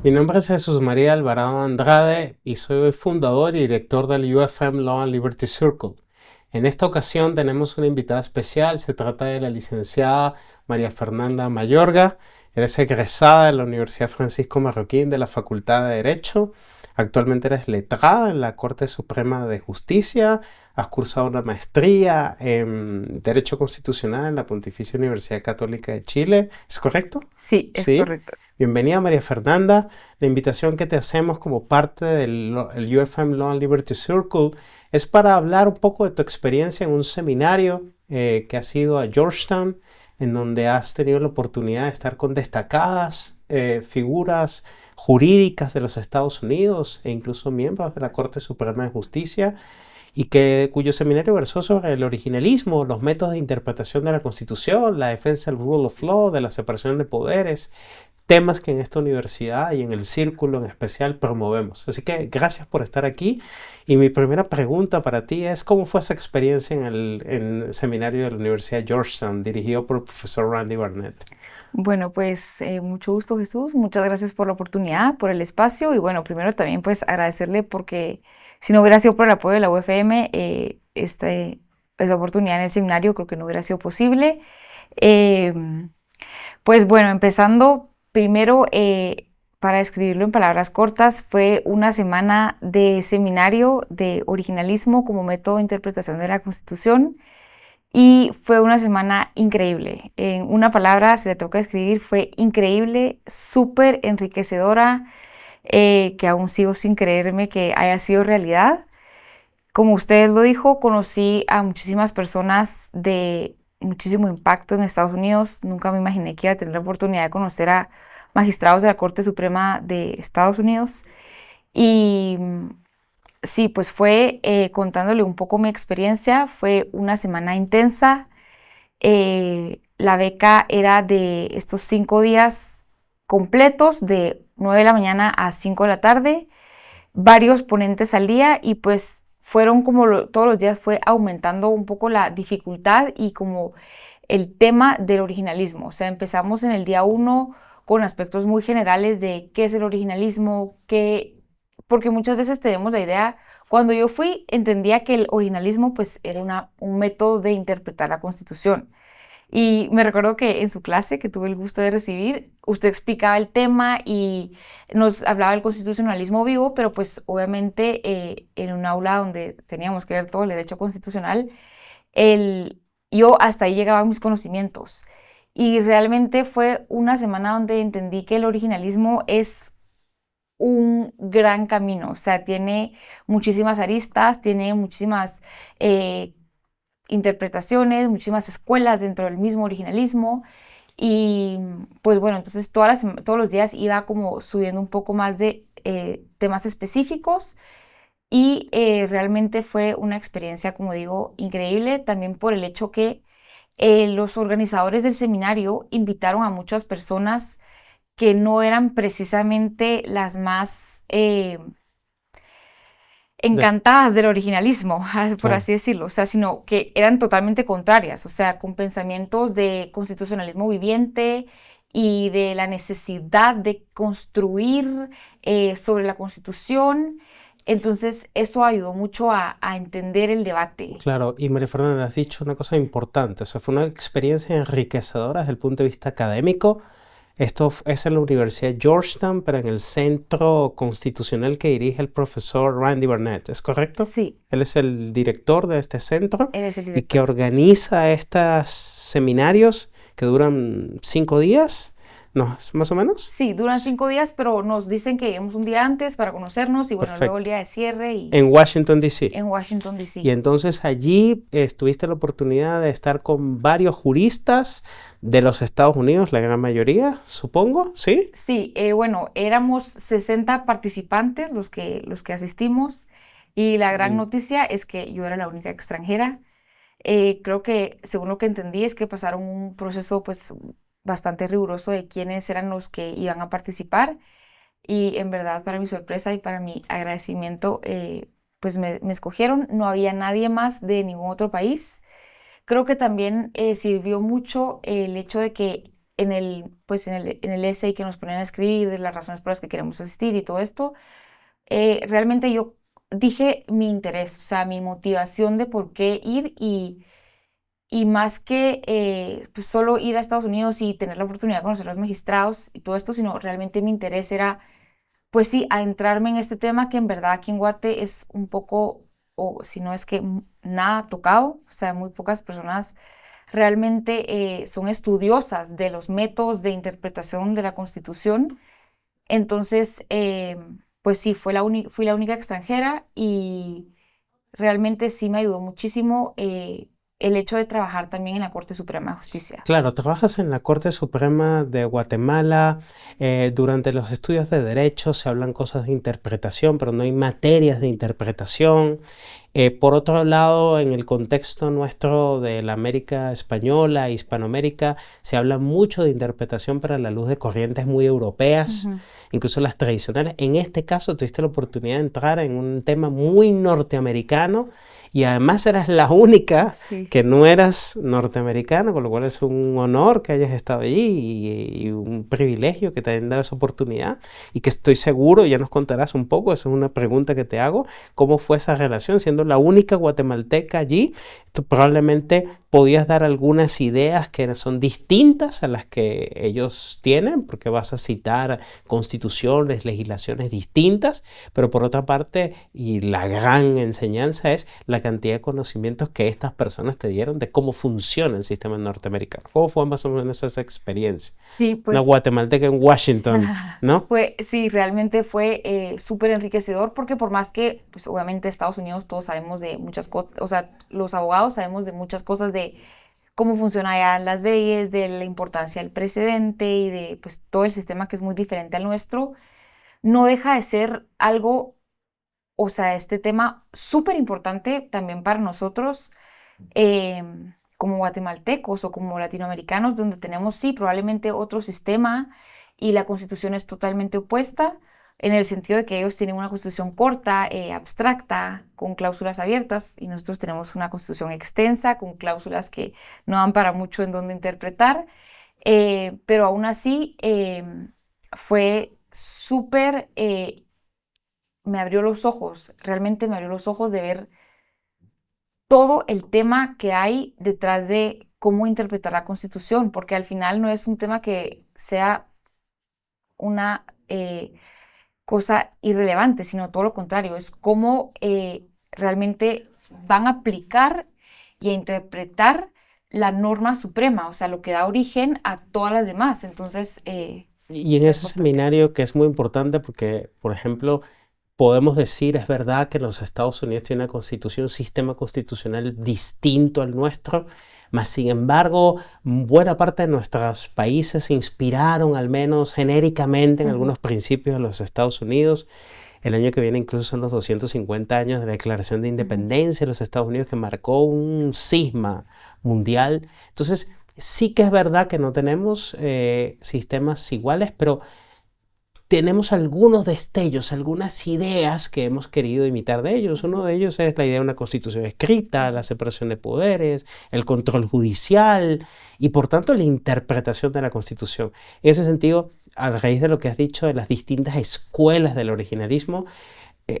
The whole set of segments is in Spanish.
Mi nombre es Jesús María Alvarado Andrade y soy fundador y director del UFM Law and Liberty Circle. En esta ocasión tenemos una invitada especial, se trata de la licenciada María Fernanda Mayorga. Eres egresada de la Universidad Francisco Marroquín de la Facultad de Derecho. Actualmente eres letrada en la Corte Suprema de Justicia. Has cursado una maestría en Derecho Constitucional en la Pontificia Universidad Católica de Chile. ¿Es correcto? Sí, es Sí. correcto. Bienvenida María Fernanda. La invitación que te hacemos como parte del el UFM Law and Liberty Circle es para hablar un poco de tu experiencia en un seminario que has ido a Georgetown, en donde has tenido la oportunidad de estar con destacadas figuras jurídicas de los Estados Unidos e incluso miembros de la Corte Suprema de Justicia, y cuyo seminario versó sobre el originalismo, los métodos de interpretación de la Constitución, la defensa del rule of law, de la separación de poderes, temas que en esta universidad y en el círculo en especial promovemos. Así que gracias por estar aquí. Y mi primera pregunta para ti es, ¿cómo fue esa experiencia en el seminario de la Universidad de Georgetown dirigido por el profesor Randy Barnett? Bueno, pues mucho gusto, Jesús. Muchas gracias por la oportunidad, por el espacio y bueno, primero también pues agradecerle porque si no hubiera sido por el apoyo de la UFM, esa oportunidad en el seminario creo que no hubiera sido posible. Eh, pues bueno, empezando primero, para describirlo en palabras cortas, fue una semana de seminario de originalismo como método de interpretación de la Constitución. Y fue una semana increíble. En una palabra, se le tengo que describir, fue increíble, súper enriquecedora, que aún sigo sin creerme que haya sido realidad. Como usted lo dijo, conocí a muchísimas personas de muchísimo impacto en Estados Unidos. Nunca me imaginé que iba a tener la oportunidad de conocer a magistrados de la Corte Suprema de Estados Unidos. Y sí, pues fue contándole un poco mi experiencia, fue una semana intensa. La beca era de estos 5 días completos, de 9 de la mañana a 5 de la tarde, varios ponentes al día y pues fueron como todos los días fue aumentando un poco la dificultad y como el tema del originalismo. O sea, empezamos en el día 1 con aspectos muy generales de qué es el originalismo, porque muchas veces tenemos la idea, cuando yo fui entendía que el originalismo pues era un método de interpretar la Constitución. Y me recuerdo que en su clase, que tuve el gusto de recibir, usted explicaba el tema y nos hablaba del constitucionalismo vivo, pero pues obviamente en un aula donde teníamos que ver todo el derecho constitucional, el, yo hasta ahí llegaban mis conocimientos. Y realmente fue una semana donde entendí que el originalismo es un gran camino, o sea, tiene muchísimas aristas, tiene muchísimas interpretaciones, muchísimas escuelas dentro del mismo originalismo y pues bueno, entonces todos los días iba como subiendo un poco más de temas específicos y realmente fue una experiencia, como digo, increíble también por el hecho que los organizadores del seminario invitaron a muchas personas que no eran precisamente las más De- encantadas del originalismo, por claro. así decirlo, o sea, sino que eran totalmente contrarias, o sea, con pensamientos de constitucionalismo viviente y de la necesidad de construir sobre la Constitución. Entonces, eso ayudó mucho a entender el debate. Claro, y María Fernanda, has dicho una cosa importante, o sea, fue una experiencia enriquecedora desde el punto de vista académico. Es en la Universidad de Georgetown, pero en el centro constitucional que dirige el profesor Randy Barnett, ¿es correcto? Sí, Él es el director de este centro él es el y que director. organiza estos seminarios que duran 5 días, ¿no? ¿Más o menos? Sí, duran 5 días, pero nos dicen que lleguemos un día antes para conocernos y bueno, luego el Perfecto. día de cierre y En Washington, D.C. en Washington, Y D.C. entonces allí tuviste la oportunidad de estar con varios juristas de los Estados Unidos, la gran mayoría, supongo, ¿sí? Sí, bueno, éramos 60 participantes los que asistimos y la gran Mm. noticia es que yo era la única extranjera. Creo que, según lo que entendí, es que pasaron un proceso pues bastante riguroso de quiénes eran los que iban a participar y en verdad para mi sorpresa y para mi agradecimiento pues me escogieron. No había nadie más de ningún otro país. Creo que también sirvió mucho el hecho de que en el essay que nos ponen a escribir, de las razones por las que queremos asistir y todo esto, realmente yo dije mi interés, o sea, mi motivación de por qué ir y más que pues solo ir a Estados Unidos y tener la oportunidad de conocer a los magistrados y todo esto, sino realmente mi interés era, pues sí, adentrarme en este tema que en verdad aquí en Guate es un poco, o si no es que nada tocado, o sea, muy pocas personas realmente son estudiosas de los métodos de interpretación de la Constitución. Entonces, pues sí, fui la única extranjera y realmente sí me ayudó muchísimo el hecho de trabajar también en la Corte Suprema de Justicia. Claro, trabajas en la Corte Suprema de Guatemala. Durante los estudios de derecho se hablan cosas de interpretación, pero no hay materias de interpretación. Por otro lado, en el contexto nuestro de la América española, Hispanoamérica, se habla mucho de interpretación para la luz de corrientes muy europeas, incluso las tradicionales. En este caso, tuviste la oportunidad de entrar en un tema muy norteamericano y además eras la única que no eras norteamericana, con lo cual es un honor que hayas estado allí y un privilegio que te hayan dado esa oportunidad y que estoy seguro, ya nos contarás un poco, esa es una pregunta que te hago, ¿cómo fue esa relación? Siendo la única guatemalteca allí, tú probablemente podías dar algunas ideas que son distintas a las que ellos tienen, porque vas a citar constituciones, legislaciones distintas, pero por otra parte, y la gran enseñanza es la cantidad de conocimientos que estas personas te dieron de cómo funciona el sistema norteamericano. ¿Cómo fue más o menos esa experiencia? Sí, pues... Una guatemalteca en Washington, ¿no? Sí, realmente fue súper enriquecedor porque por más que, pues obviamente Estados Unidos todos sabemos de muchas cosas, o sea, los abogados sabemos de muchas cosas de cómo funcionan allá las leyes, de la importancia del precedente y de pues todo el sistema que es muy diferente al nuestro, no deja de ser algo, o sea, este tema súper importante también para nosotros como guatemaltecos o como latinoamericanos, donde tenemos, sí, probablemente otro sistema y la constitución es totalmente opuesta, en el sentido de que ellos tienen una constitución corta, abstracta, con cláusulas abiertas, y nosotros tenemos una constitución extensa, con cláusulas que no dan para mucho en dónde interpretar, pero aún así fue súper, me abrió los ojos, realmente me abrió los ojos de ver todo el tema que hay detrás de cómo interpretar la Constitución, porque al final no es un tema que sea una cosa irrelevante, sino todo lo contrario, es cómo realmente van a aplicar y a interpretar la norma suprema, o sea, lo que da origen a todas las demás. Entonces, y en ese seminario que es muy importante porque, por ejemplo, podemos decir, es verdad que los Estados Unidos tienen una constitución, un sistema constitucional distinto al nuestro, mas sin embargo, buena parte de nuestros países se inspiraron, al menos genéricamente, en algunos principios de los Estados Unidos. El año que viene incluso son los 250 años de la Declaración de Independencia de los Estados Unidos, que marcó un cisma mundial. Entonces, sí que es verdad que no tenemos sistemas iguales, pero tenemos algunos destellos, algunas ideas que hemos querido imitar de ellos. Uno de ellos es la idea de una constitución escrita, la separación de poderes, el control judicial y por tanto la interpretación de la constitución. En ese sentido, a raíz de lo que has dicho de las distintas escuelas del originalismo,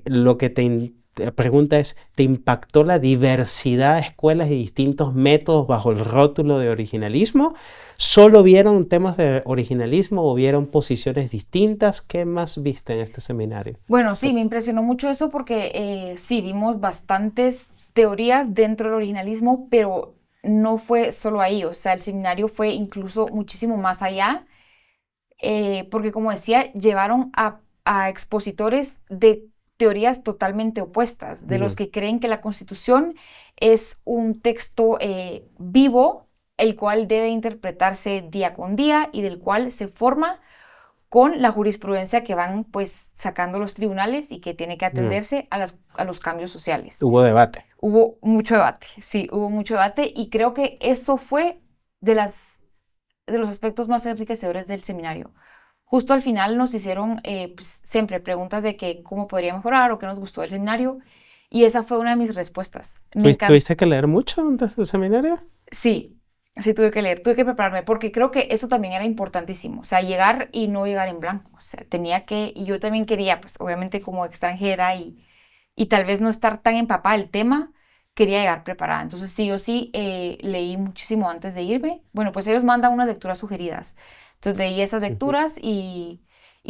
lo que te pregunta es, ¿te impactó la diversidad de escuelas y distintos métodos bajo el rótulo de originalismo? ¿Solo vieron temas de originalismo o vieron posiciones distintas? ¿Qué más viste en este seminario? Bueno, sí, me impresionó mucho eso porque sí, vimos bastantes teorías dentro del originalismo, pero no fue solo ahí, o sea, el seminario fue incluso muchísimo más allá, porque como decía, llevaron a expositores de teorías totalmente opuestas, de los que creen que la Constitución es un texto vivo, el cual debe interpretarse día con día y del cual se forma con la jurisprudencia que van pues sacando los tribunales y que tiene que atenderse a los cambios sociales. Hubo debate. Hubo mucho debate, sí, hubo mucho debate y creo que eso fue de los aspectos más enriquecedores del seminario. Justo al final nos hicieron pues, siempre preguntas de que cómo podría mejorar o qué nos gustó del seminario y esa fue una de mis respuestas. ¿Tuviste que leer mucho antes del seminario? Sí, Sí, tuve que prepararme, porque creo que eso también era importantísimo, o sea, llegar y no llegar en blanco, o sea, y yo también quería, pues, obviamente como extranjera y tal vez no estar tan empapada del tema, quería llegar preparada. Entonces, sí, yo sí leí muchísimo antes de irme. Bueno, pues ellos mandan unas lecturas sugeridas. Entonces, leí esas Ujú. lecturas y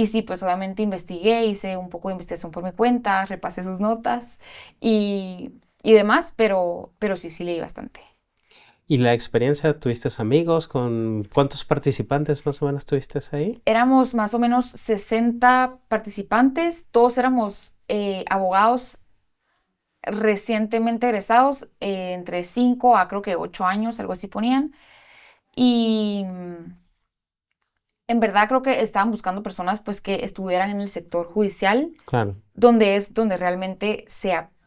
sí, pues obviamente investigué, hice un poco de investigación por mi cuenta, repasé sus notas y demás, pero sí, sí leí bastante. ¿Y la experiencia, tuviste amigos? ¿Con cuántos participantes más o menos tuviste ahí? Éramos más o menos 60 participantes, todos éramos abogados recientemente egresados, entre 5 a creo que 8 años, algo así ponían. Y en verdad creo que estaban buscando personas pues que estuvieran en el sector judicial, Claro. donde es donde realmente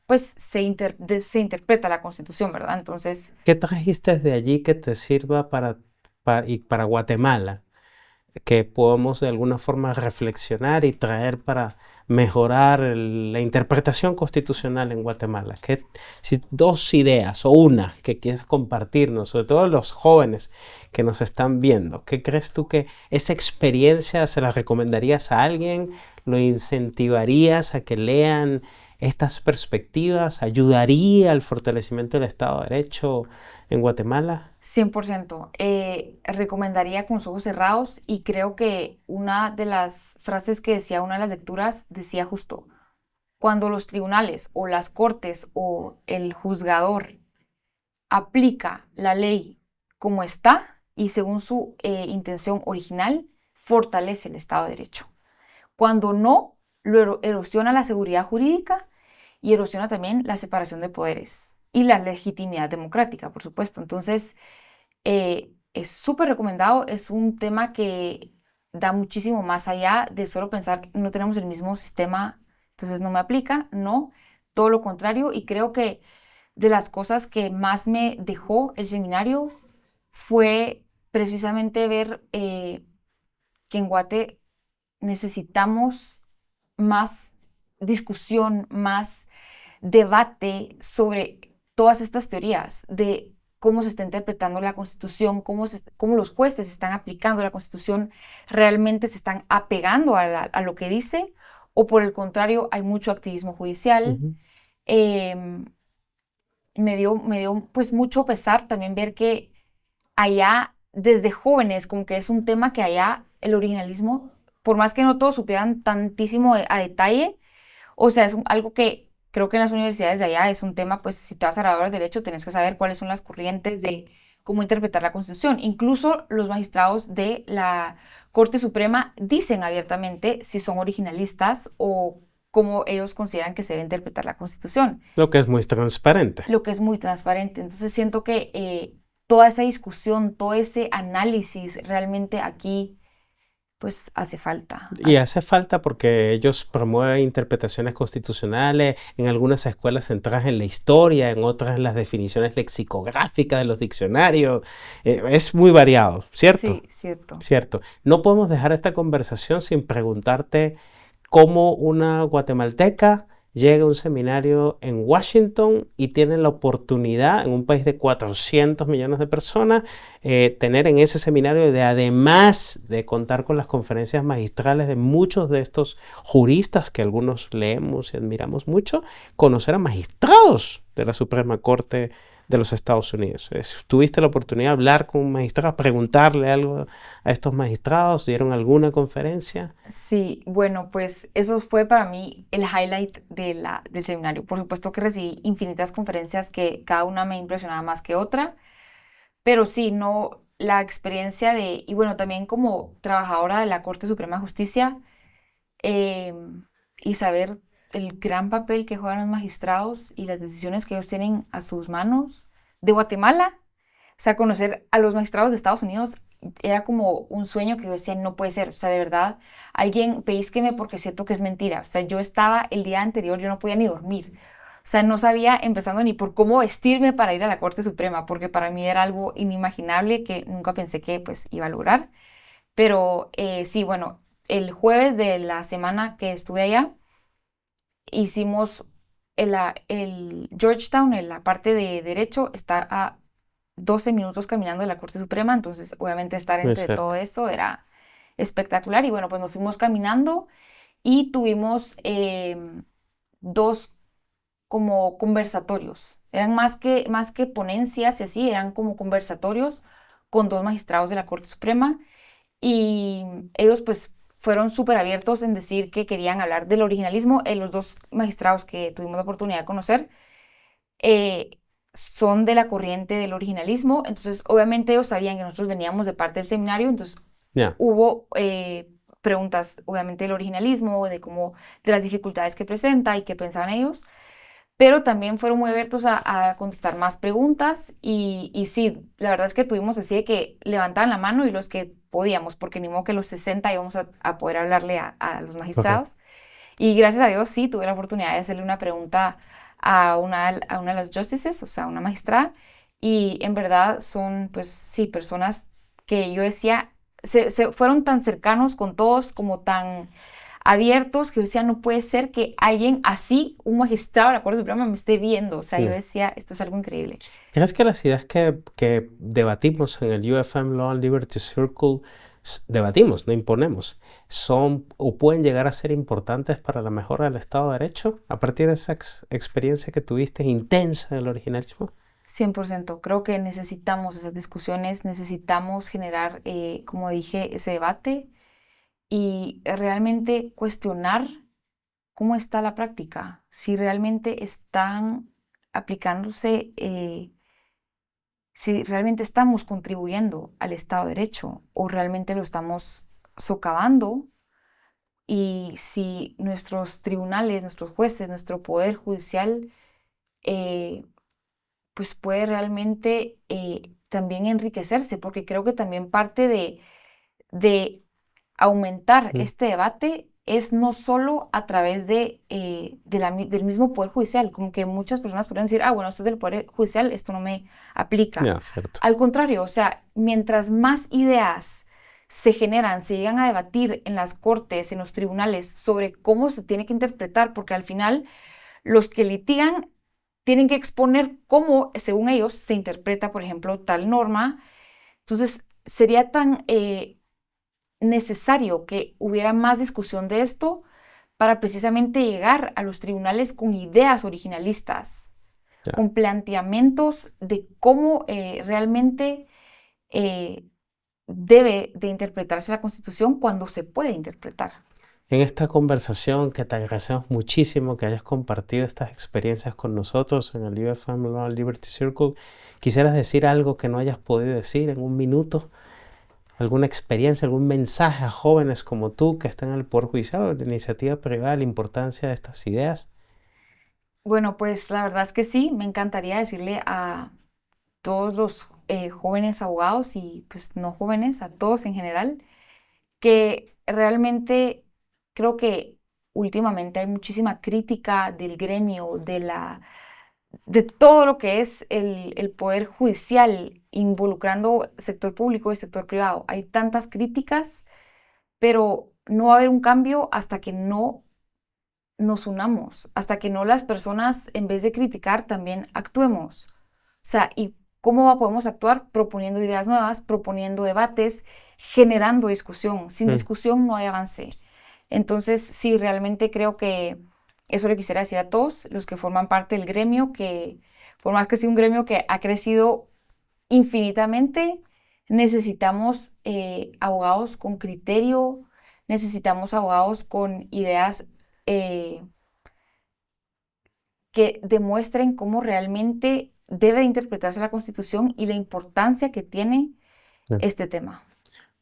pues se interpreta la Constitución, ¿verdad? Entonces, ¿Qué trajiste de allí que te sirva y para Guatemala? Que podamos de alguna forma reflexionar y traer para mejorar la interpretación constitucional en Guatemala. Si dos ideas o una que quieras compartirnos, sobre todo los jóvenes que nos están viendo, ¿qué crees tú que esa experiencia se la recomendarías a alguien? ¿Lo incentivarías a que lean estas perspectivas? ¿Ayudaría al fortalecimiento del Estado de Derecho en Guatemala? 100%. Recomendaría con los ojos cerrados y creo que una de las frases que decía una de las lecturas decía justo, cuando los tribunales o las cortes o el juzgador aplica la ley como está y según su intención original, fortalece el Estado de Derecho. Cuando no, erosiona la seguridad jurídica y erosiona también la separación de poderes y la legitimidad democrática, por supuesto. Entonces, es súper recomendado, es un tema que da muchísimo más allá de solo pensar no tenemos el mismo sistema, entonces no me aplica, no, todo lo contrario, y creo que de las cosas que más me dejó el seminario fue precisamente ver que en Guate necesitamos más discusión, más debate sobre todas estas teorías de cómo se está interpretando la Constitución, cómo los jueces están aplicando la Constitución, realmente se están apegando a lo que dice, o por el contrario, hay mucho activismo judicial. Ujú. Em, me dio pues mucho pesar también ver que allá, desde jóvenes, como que es un tema que allá el originalismo, por más que no todos supieran tantísimo a detalle, o sea, algo que creo que en las universidades de allá es un tema, pues si te vas a graduar de derecho, tenés que saber cuáles son las corrientes de cómo interpretar la Constitución. Incluso los magistrados de la Corte Suprema dicen abiertamente si son originalistas o cómo ellos consideran que se debe interpretar la Constitución, Lo que es muy transparente. lo que es muy transparente. Entonces siento que toda esa discusión, todo ese análisis realmente aquí, pues hace falta. Y hace falta porque ellos promueven interpretaciones constitucionales, en algunas escuelas centradas en la historia, en otras en las definiciones lexicográficas de los diccionarios. Es muy variado, ¿cierto? Sí, cierto. Cierto. No podemos dejar esta conversación sin preguntarte cómo una guatemalteca llega a un seminario en Washington y tiene la oportunidad, en un país de 400 millones de personas, tener en ese seminario, de además de contar con las conferencias magistrales de muchos de estos juristas que algunos leemos y admiramos mucho, conocer a magistrados de la Suprema Corte de los Estados Unidos. ¿Tuviste la oportunidad de hablar con un magistrado, preguntarle algo a estos magistrados? ¿Dieron alguna conferencia? Sí, bueno, pues eso fue para mí el highlight del seminario. Por supuesto que recibí infinitas conferencias que cada una me impresionaba más que otra, pero sí, no, la experiencia y bueno, también como trabajadora de la Corte Suprema de Justicia, eh, y saber el gran papel que juegan los magistrados y las decisiones que ellos tienen a sus manos de Guatemala. O sea, conocer a los magistrados de Estados Unidos era como un sueño que yo decía, no puede ser. O sea, de verdad, alguien peísqueme porque siento que es mentira. O sea, yo estaba el día anterior, yo no podía ni dormir. O sea, no sabía empezando ni por cómo vestirme para ir a la Corte Suprema, porque para mí era algo inimaginable que nunca pensé que pues iba a lograr. Pero sí, bueno, el jueves de la semana que estuve allá, hicimos el Georgetown, en la parte de derecho, está a 12 minutos caminando de la Corte Suprema, entonces obviamente estar Muy entre cerca. todo eso era espectacular y bueno, pues nos fuimos caminando y tuvimos dos como conversatorios. Eran más que ponencias y así, eran como conversatorios con dos magistrados de la Corte Suprema y ellos pues fueron súper abiertos en decir que querían hablar del originalismo. Los dos magistrados que tuvimos la oportunidad de conocer eh, son de la corriente del originalismo, entonces obviamente ellos sabían que nosotros veníamos de parte del seminario, entonces Ya. hubo preguntas obviamente del originalismo, de cómo, de las dificultades que presenta y qué pensaban ellos, pero también fueron muy abiertos a contestar más preguntas y sí, la verdad es que tuvimos así de que levantaban la mano y los que podíamos, porque ni modo que los 60 íbamos a poder hablarle a los Ok. magistrados. Y gracias a Dios sí tuve la oportunidad de hacerle una pregunta a una de las justices, o sea, una magistrada, y en verdad son, pues sí, personas que yo decía, se fueron tan cercanos con todos, como tan abiertos, que yo decía, no puede ser que alguien así, un magistrado de la Corte Suprema, me esté viendo. O sea, yo Ya. decía, esto es algo increíble. ¿Crees que las ideas que debatimos en el UFM Law and Liberty Circle, debatimos, no imponemos, son o pueden llegar a ser importantes para la mejora del Estado de Derecho a partir de esa experiencia que tuviste intensa del originalismo? 100%. Creo que necesitamos esas discusiones, necesitamos generar, como dije, ese debate y realmente cuestionar cómo está la práctica, si realmente están aplicándose, si realmente estamos contribuyendo al Estado de Derecho o realmente lo estamos socavando y si nuestros tribunales, nuestros jueces, nuestro poder judicial, eh, pues puede realmente también enriquecerse, porque creo que también parte de aumentar Mm. este debate es no solo a través del mismo Poder Judicial, como que muchas personas podrían decir, ah, bueno, esto es del Poder Judicial, esto no me aplica. Ya, cierto. Al contrario, o sea, mientras más ideas se generan, se llegan a debatir en las cortes, en los tribunales, sobre cómo se tiene que interpretar, porque al final los que litigan tienen que exponer cómo, según ellos, se interpreta, por ejemplo, tal norma. Entonces, sería tan necesario que hubiera más discusión de esto para precisamente llegar a los tribunales con ideas originalistas, Ya. con planteamientos de cómo realmente eh, debe de interpretarse la Constitución cuando se puede interpretar. En esta conversación que te agradecemos muchísimo que hayas compartido estas experiencias con nosotros en el UFM Law and Liberty Circle, ¿quisieras decir algo que no hayas podido decir en un minuto? ¿Alguna experiencia, algún mensaje a jóvenes como tú que están en el Poder Judicial o en la iniciativa privada, la importancia de estas ideas? Bueno, pues la verdad es que sí, me encantaría decirle a todos los jóvenes abogados y pues no jóvenes, a todos en general, que realmente creo que últimamente hay muchísima crítica del gremio, de todo lo que es el poder judicial, involucrando sector público y sector privado. Hay tantas críticas, pero no va a haber un cambio hasta que no nos unamos, hasta que no las personas, en vez de criticar, también actuemos. O sea, ¿y cómo podemos actuar? Proponiendo ideas nuevas, proponiendo debates, generando discusión. Sin Mm. discusión no hay avance. Entonces, sí, realmente creo que eso le quisiera decir a todos los que forman parte del gremio, que por más que sea un gremio que ha crecido infinitamente, necesitamos abogados con criterio, necesitamos abogados con ideas eh, que demuestren cómo realmente debe de interpretarse la Constitución y la importancia que tiene Bien. este tema.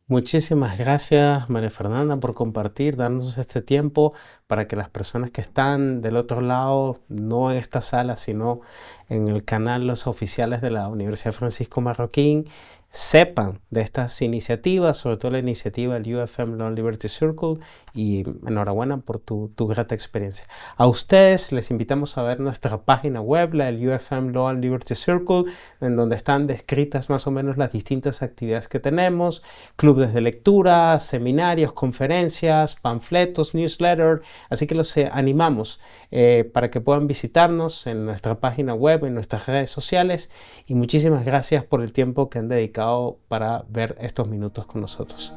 Muchísimas gracias, María Fernanda, por compartir, darnos este tiempo para que las personas que están del otro lado, no en esta sala, sino en el canal Los Oficiales de la Universidad Francisco Marroquín, sepan de estas iniciativas, sobre todo la iniciativa del UFM Law and Liberty Circle, y enhorabuena por tu grata experiencia. A ustedes les invitamos a ver nuestra página web, la del UFM Law and Liberty Circle, en donde están descritas más o menos las distintas actividades que tenemos: clubes de lectura, seminarios, conferencias, panfletos, newsletter. Así que los animamos para que puedan visitarnos en nuestra página web, en nuestras redes sociales, y muchísimas gracias por el tiempo que han dedicado para ver estos minutos con nosotros.